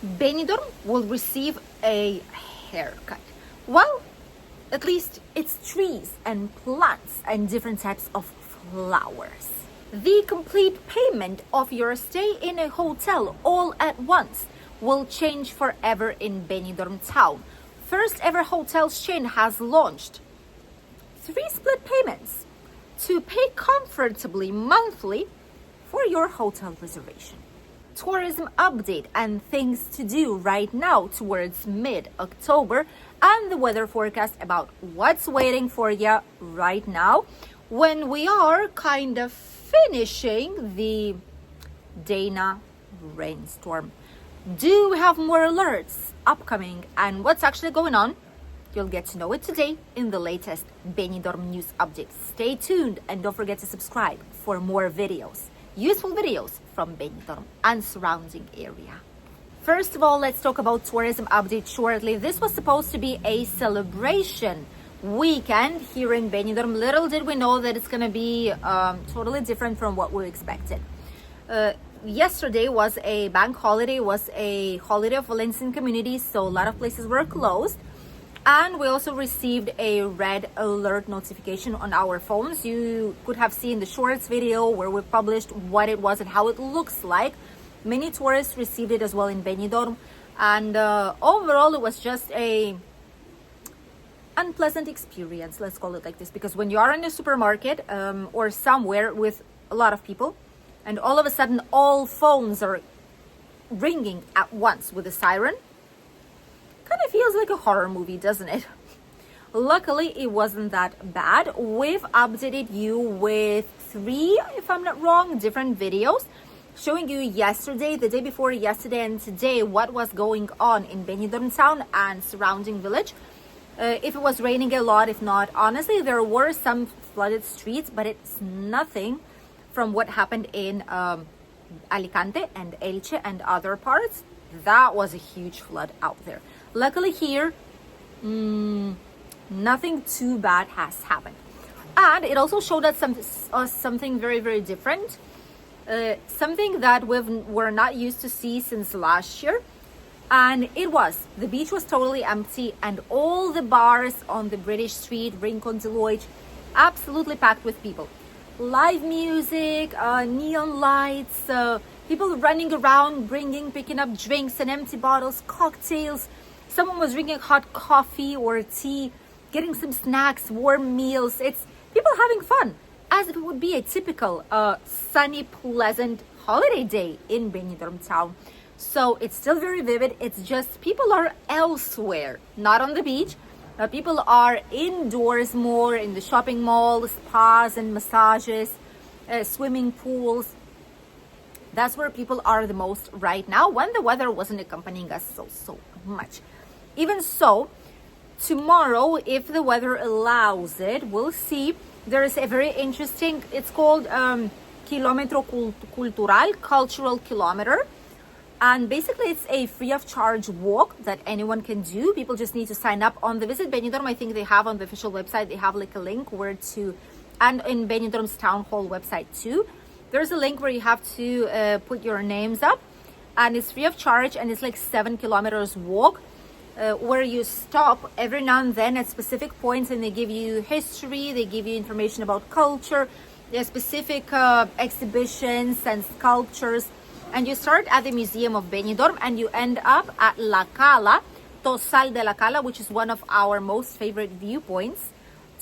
Benidorm will receive a haircut. Well, at least it's trees and plants and different types of flowers. The complete payment of your stay in a hotel all at once will change forever in Benidorm town. First ever hotel chain has launched 3 split payments to pay comfortably monthly for your hotel reservation. Tourism update and things to do right now towards mid-October, and the weather forecast about what's waiting for you right now when we are kind of finishing the Dana rainstorm. Do we have more alerts upcoming and what's actually going on? You'll get to know it today in the latest Benidorm news updates. Stay tuned and don't forget to subscribe for more videos, useful videos from Benidorm and surrounding area. First of all, let's talk about tourism update shortly. This was supposed to be a celebration weekend here in Benidorm. Little did we know that it's going to be totally different from what we expected. Yesterday was a bank holiday, was a holiday of Valencian community, so a lot of places were closed. And we also received a red alert notification on our phones. You could have seen the shorts video where we published what it was and how it looks like. Many tourists received it as well in Benidorm. And overall, it was just a unpleasant experience, let's call it like this. Because when you are in a supermarket or somewhere with a lot of people, and all of a sudden all phones are ringing at once with a siren, kind of feels like a horror movie, doesn't it? Luckily, it wasn't that bad. We've updated you with 3, if I'm not wrong, different videos showing you yesterday, the day before yesterday, and today what was going on in Benidorm town and surrounding village. If it was raining a lot, if not, honestly, there were some flooded streets, but it's nothing from what happened in Alicante and Elche and other parts. That was a huge flood out there. Luckily here, nothing too bad has happened. And it also showed us something very, very different. Something that we're not used to see since last year. And the beach was totally empty, and all the bars on the British street, Rincon de Lloyd, absolutely packed with people. Live music, neon lights, people running around, picking up drinks and empty bottles, cocktails. Someone was drinking hot coffee or tea, getting some snacks, warm meals. It's people having fun, as if it would be a typical sunny, pleasant holiday day in Benidorm town. So it's still very vivid. It's just people are elsewhere, not on the beach. People are indoors more, in the shopping mall, spas and massages, swimming pools. That's where people are the most right now, when the weather wasn't accompanying us so much. Even so, tomorrow, if the weather allows it, we'll see. There is a very interesting, it's called Kilometro Cultural, Cultural Kilometer. And basically, it's a free of charge walk that anyone can do. People just need to sign up on the Visit Benidorm. I think they have on the official website, they have like a link where to, and in Benidorm's town hall website too. There's a link where you have to put your names up, and it's free of charge, and it's like 7 kilometers walk where you stop every now and then at specific points, and they give you history, they give you information about culture, there's specific exhibitions and sculptures. And you start at the Museum of Benidorm and you end up at La Cala, Tosal de la Cala, which is one of our most favorite viewpoints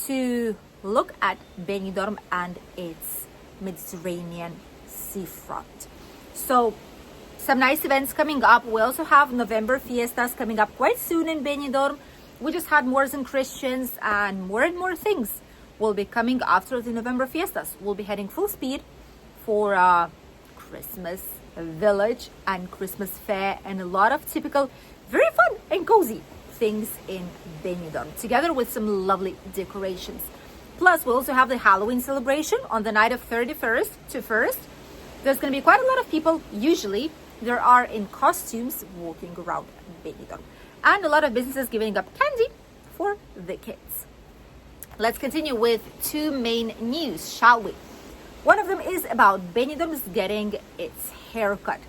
to look at Benidorm and its Mediterranean seafront. So some nice events coming up. We also have November fiestas coming up quite soon in Benidorm. We just had Moors and Christians, and more things will be coming after the November fiestas. We'll be heading full speed for Christmas village and Christmas fair, and a lot of typical, very fun and cozy things in Benidorm, together with some lovely decorations. Plus, we also have the Halloween celebration on the night of 31st to 1st. There's going to be quite a lot of people. Usually, there are in costumes walking around Benidorm, and a lot of businesses giving up candy for the kids. Let's continue with 2 main news, shall we? One of them is about Benidorm's getting its haircut.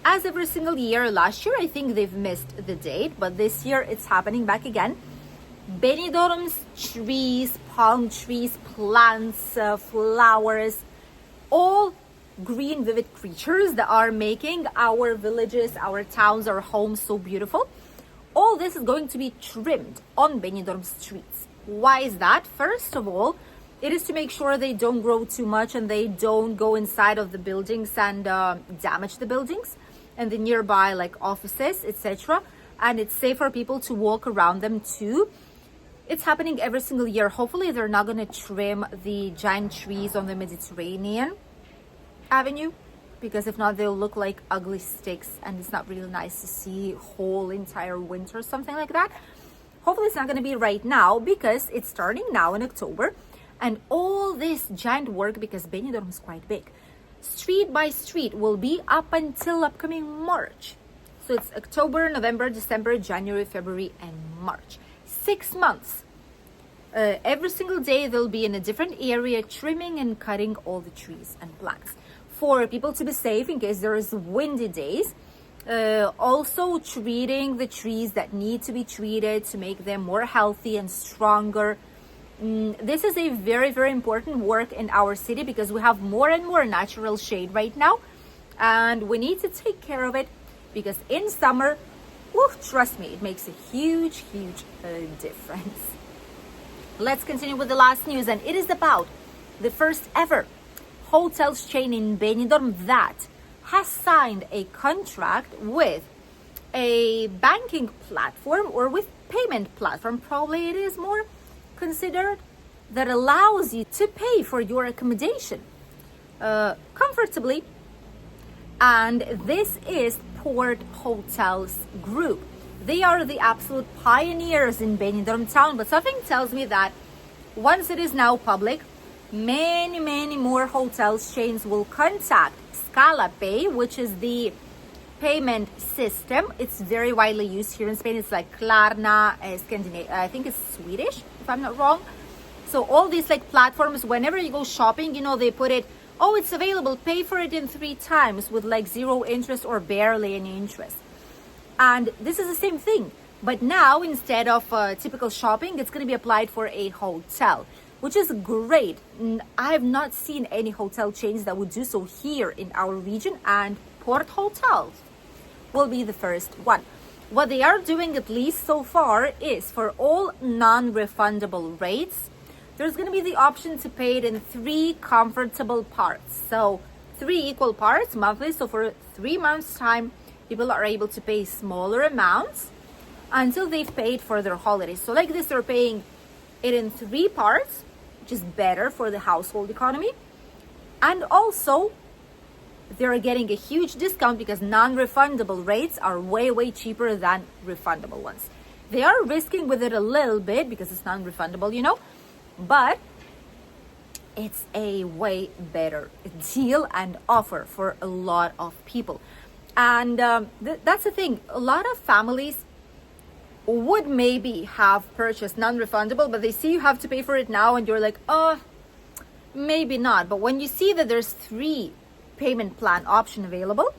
as every single year. Last year, I think they've missed the date, but this year it's happening back again. Benidorm's trees, palm trees, plants, flowers, all green vivid creatures that are making our villages, our towns, our homes so beautiful. All this is going to be trimmed on Benidorm streets. Why is that? First of all, it is to make sure they don't grow too much and they don't go inside of the buildings and damage the buildings and the nearby like offices, etc. And it's safe for people to walk around them too. It's happening every single year. Hopefully they're not going to trim the giant trees on the Mediterranean Avenue, because if not, they'll look like ugly sticks and it's not really nice to see whole entire winter, something like that. Hopefully it's not going to be right now, because it's starting now in October. And all this giant work, because Benidorm is quite big, street by street, will be up until upcoming March. So it's October, November, December, January, February, and March. 6 months. Every single day they'll be in a different area trimming and cutting all the trees and plants for people to be safe in case there is windy days. Also treating the trees that need to be treated to make them more healthy and stronger. This is a very, very important work in our city, because we have more and more natural shade right now, and we need to take care of it, because in summer, trust me, it makes a huge difference. Let's continue with the last news, and it is about the first ever hotels chain in Benidorm that has signed a contract with a banking platform, or with payment platform, probably it is more considered, that allows you to pay for your accommodation comfortably. And this is Port Hotels Group. They are the absolute pioneers in Benidorm town, but something tells me that once it is now public, many more hotels chains will contact Scala Pay, which is the payment system. It's very widely used here in Spain. It's like Klarna, Scandinavia. I think it's Swedish, if I'm not wrong. So all these like platforms, whenever you go shopping, they put it, it's available, pay for it in 3 times with like 0 interest or barely any interest. And this is the same thing, but now instead of typical shopping, it's going to be applied for a hotel, which is great. I have not seen any hotel chains that would do so here in our region, and Port Hotels will be the first one. What they are doing, at least so far, is for all non-refundable rates, there's going to be the option to pay it in 3 comfortable parts. So 3 equal parts monthly. So for 3 months time, people are able to pay smaller amounts until they've paid for their holidays. So like this, they're paying it in 3 parts, which is better for the household economy. And also, they're getting a huge discount because non-refundable rates are way cheaper than refundable ones. They are risking with it a little bit because it's non-refundable, but it's a way better deal and offer for a lot of people. And that's the thing. A lot of families would maybe have purchased non-refundable, but they see you have to pay for it now, and you're like, maybe not. But when you see that there's 3 payment plan option available,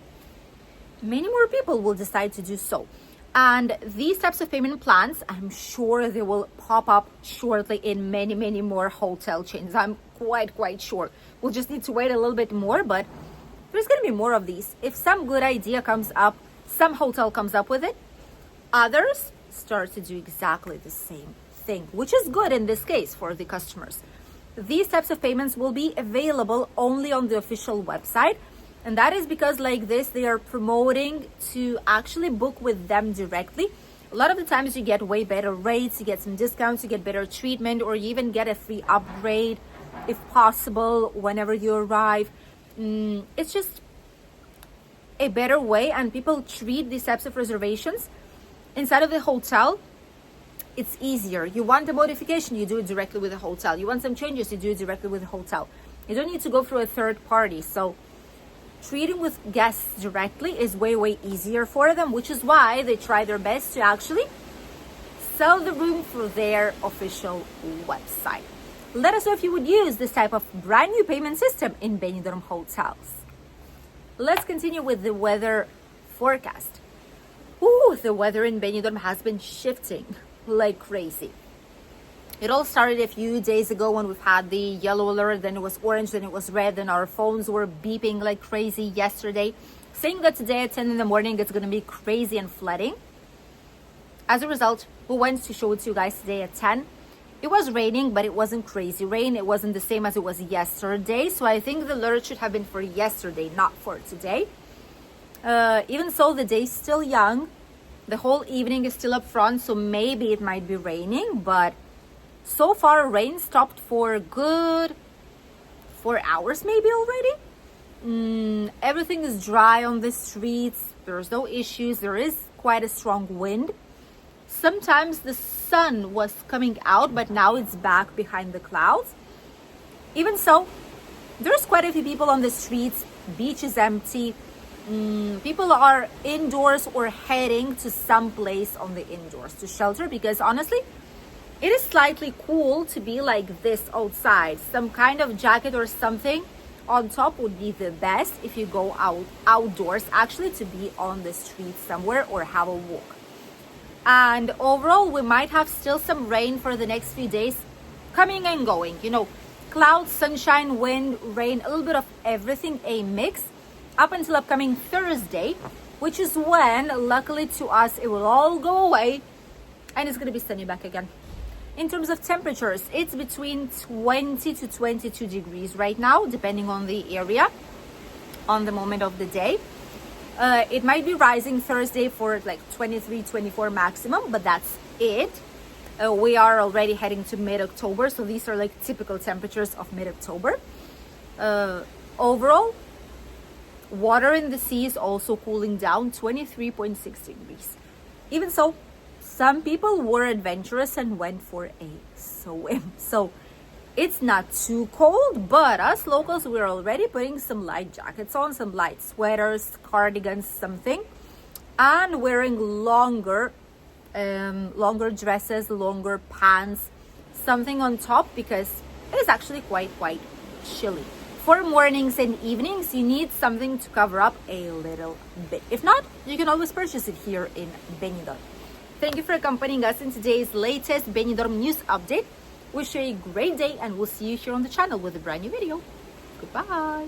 many more people will decide to do so. And these types of payment plans, I'm sure they will pop up shortly in many more hotel chains. I'm quite sure. We'll just need to wait a little bit more, but there's going to be more of these. If some good idea comes up, some hotel comes up with it, others start to do exactly the same thing, which is good in this case for the customers. These types of payments will be available only on the official website, and that is because like this, they are promoting to actually book with them directly. A lot of the times you get way better rates, you get some discounts, you get better treatment, or you even get a free upgrade if possible whenever you arrive. It's just a better way, and people treat these types of reservations inside of the hotel. It's easier. You want a modification, you do it directly with the hotel. You want some changes, you do it directly with the hotel. You don't need to go through a third party. So treating with guests directly is way easier for them, which is why they try their best to actually sell the room through their official website. Let us know if you would use this type of brand new payment system in Benidorm hotels. Let's continue with the weather forecast. Ooh, the weather in Benidorm has been shifting like crazy. It all started a few days ago when we've had the yellow alert, then it was orange, then it was red, then our phones were beeping like crazy yesterday, saying that today at 10 in the morning it's going to be crazy and flooding. As a result, we went to show it to you guys today at 10. It was raining, but it wasn't crazy rain. It wasn't the same as it was yesterday. So I think the alert should have been for yesterday, not for today. Even so, the day's still young. The whole evening is still up front, so maybe it might be raining. But so far, rain stopped for a good 4 hours maybe already. Everything is dry on the streets. There's no issues. There is quite a strong wind. Sometimes the sun was coming out, but now it's back behind the clouds. Even so, there's quite a few people on the streets. Beach is empty. People are indoors or heading to some place on the indoors to shelter, because honestly, it is slightly cool to be like this outside. Some kind of jacket or something on top would be the best if you go outdoors, actually, to be on the street somewhere or have a walk. And overall, we might have still some rain for the next few days, coming and going. You know, clouds, sunshine, wind, rain, a little bit of everything, a mix, up until upcoming Thursday, which is when, luckily to us, it will all go away and it's going to be sunny back again. In terms of temperatures, it's between 20 to 22 degrees right now, depending on the area, on the moment of the day. It might be rising Thursday for like 23, 24 maximum, but that's it. We are already heading to mid-October, so these are like typical temperatures of mid-October. Overall, water in the sea is also cooling down, 23.6 degrees. Even so, some people were adventurous and went for a swim. So it's not too cold, but us locals, we're already putting some light jackets on, some light sweaters, cardigans, something, and wearing longer dresses, longer pants, something on top, because it is actually quite chilly. For mornings and evenings, you need something to cover up a little bit. If not, you can always purchase it here in Benidorm. Thank you for accompanying us in today's latest Benidorm news update. Wish you a great day, and we'll see you here on the channel with a brand new video. Goodbye.